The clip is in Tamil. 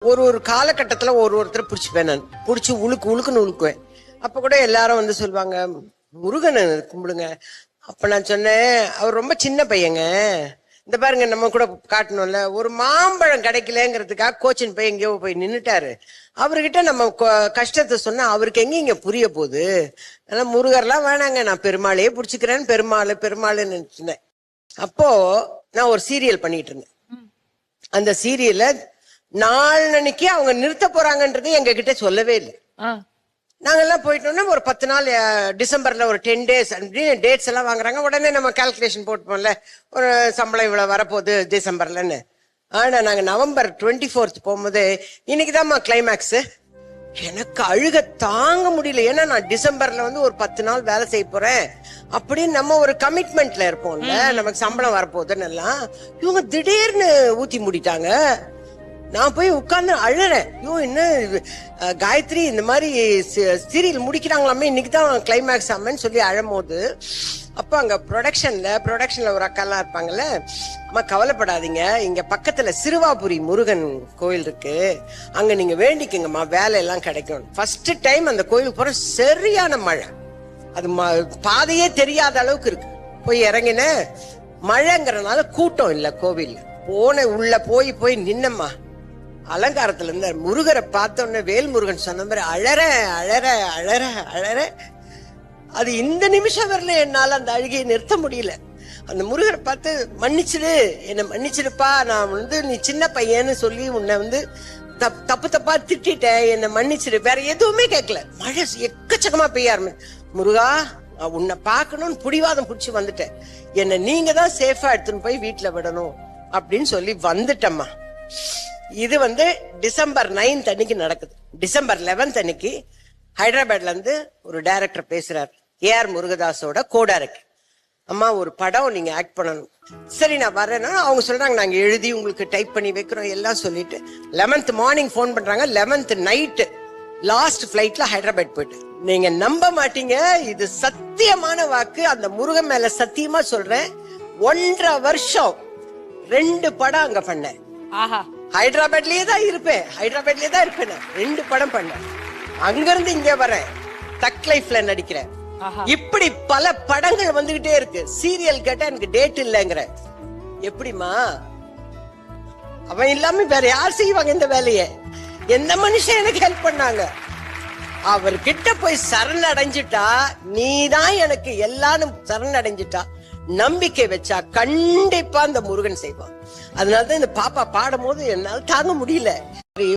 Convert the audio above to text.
ஒரு காலகட்டத்துல ஒருத்தரை பிடிச்சிப்பேன். நான் பிடிச்சி உழுக்குன்னு உழுக்குவேன். அப்ப கூட எல்லாரும் வந்து சொல்லுவாங்க, முருகனை கும்பிடுங்க. அப்ப நான் சொன்னேன், அவர் ரொம்ப சின்ன பையங்க. இந்த பாருங்க, நம்ம கூட காட்டணும்ல, ஒரு மாம்பழம் கிடைக்கலங்கிறதுக்காக கோச்சின் போய் எங்கேயோ போய் நின்னுட்டாரு. அவர்கிட்ட நம்ம கஷ்டத்தை சொன்னா அவருக்கு எங்க இங்க புரிய போகுது. ஆனா முருகர்லாம் வேணாங்க, நான் பெருமாளையே பிடிச்சிக்கிறேன், பெருமாளுன்னு நினைச்சேன். அப்போ நான் ஒரு சீரியல் பண்ணிட்டு இருந்தேன். அந்த சீரியல்ல நாளன்னைக்கு அவங்க நிறுத்த போறாங்கன்றது எங்க கிட்ட சொல்லவே இல்லை. நாங்கெல்லாம் போயிட்டோம்னா ஒரு 10 நாள் டிசம்பர்ல ஒரு 10 days டேட்ஸ் எல்லாம் வாங்குறாங்க. உடனே நம்ம கால்குலேஷன் போட்டுப்போம்ல, ஒரு சம்பளம் இவ்வளவு வரப்போகுது டிசம்பர்லன்னு. ஆனா நாங்க நவம்பர் 24th போகும்போது, இன்னைக்குதான்மா கிளைமேக்ஸ். எனக்கு அழுக தாங்க முடியல. ஏன்னா நான் டிசம்பர்ல வந்து ஒரு 10 நாள் வேலை செய்ய போறேன் அப்படின்னு நம்ம ஒரு கமிட்மெண்ட்ல இருப்போம்ல, நமக்கு சம்பளம் வரப்போகுதுன்னு எல்லாம். இவங்க திடீர்னு ஊத்தி மூடிட்டாங்க. நான் போய் உட்கார்ந்து அழுறேன். ஐயோ, என்ன காயத்ரி இந்த மாதிரி சீரியல் முடிக்கிறாங்களாமே, இன்னைக்குதான் கிளைமேக்ஸ் ஆமன்னு சொல்லி அழும்போது, அப்ப அங்க ப்ரொடக்ஷன்ல ஒரு அக்காலாம் இருப்பாங்கல்ல, அம்மா கவலைப்படாதீங்க, இங்க பக்கத்துல சிறுவாபுரி முருகன் கோயில் இருக்கு, அங்க நீங்க வேண்டிக்கங்கம்மா, வேலை எல்லாம் கிடைக்கும். ஃபர்ஸ்ட் டைம் அந்த கோயிலுக்கு போற, சரியான மழை, அது பாதையே தெரியாத அளவுக்கு இருக்கு. போய் இறங்கின, மழைங்கிறனால கூட்டம் இல்ல கோவில். உள்ள போய் நின்னம்மா, அலங்காரத்துல இருந்த முருகரை பார்த்தோன்னே வேல்முருகன் சொன்ன மாதிரி அழற. அது இந்த நிமிஷம் வரல என்னால அந்த அழுகையை நிறுத்த முடியல. அந்த முருகரை பார்த்து, என்ன மன்னிச்சிடுப்பா, நான் வந்து நீ சின்ன பையன்னு சொல்லி உன்னை வந்து தப்பா திட்டேன், என்ன மன்னிச்சிடு. வேற எதுவுமே கேட்கல. மழை எக்கச்சக்கமா பெய்ய ஆரம்பிச்சு. முருகா, உன்னை பார்க்கணும்னு புடிவாதம் புடிச்சு வந்துட்டேன், என்ன நீங்க தான் சேஃபா எடுத்துன்னு போய் வீட்டுல விடணும் அப்படின்னு சொல்லி வந்துட்டம்மா. இது வந்து டிசம்பர் 9th அன்னைக்கு நடக்குது. டிசம்பர் 11th அன்னைக்கு ஹைதராபாத்ல இருந்து ஒரு டைரக்டர் பேசுறாரு, ஏஆர் முருகதாஸோட கோ-டைரக்டர். அம்மா, ஒரு படம் நீங்க ஆக்ட் பண்ணணும். சரி, நான் வரேன்னா அவங்க சொல்றாங்க, நாங்க எழுதி உங்களுக்கு டைப் பண்ணி வைக்கிறோம் எல்லாம் சொல்லிட்டு 11th மார்னிங் போன் பண்றாங்க. 11th நைட் லாஸ்ட் பிளைட்ல ஹைதராபாத் போயிட்டு, நீங்க நம்ப மாட்டீங்க, இது சத்தியமான வாக்கு, அந்த முருகன் மேல சத்தியமா சொல்றேன், 1.5 வருஷம் 2 படம் அங்க பண்ணேன். ஹைதராபாத்லயே தான் இருப்பேன். 2 படம் பண்ணேன். அங்க இருந்து இங்க வரேன், தக் லைஃப்ல நடிக்கிறேன். இப்படி பல படங்கள் வந்துகிட்டே இருக்கு. சீரியல் கேட்டா எனக்கு டேட் இல்லங்கிற. எப்படிமா, அவன் இல்லாம வேற யார் செய்வாங்க இந்த வேலையை? எந்த மனுஷன் எனக்கு ஹெல்ப் பண்ணாங்க? அவர்கிட்ட போய் சரணடைஞ்சிட்டா, நீதான் எனக்கு எல்லாரும் சரணடைஞ்சிட்டா, நம்பிக்கை வச்சா கண்டிப்பா அந்த முருகன் செய்வான். அதனாலதான் இந்த பாப்பா பாடும் போது என்னால தாங்க முடியல.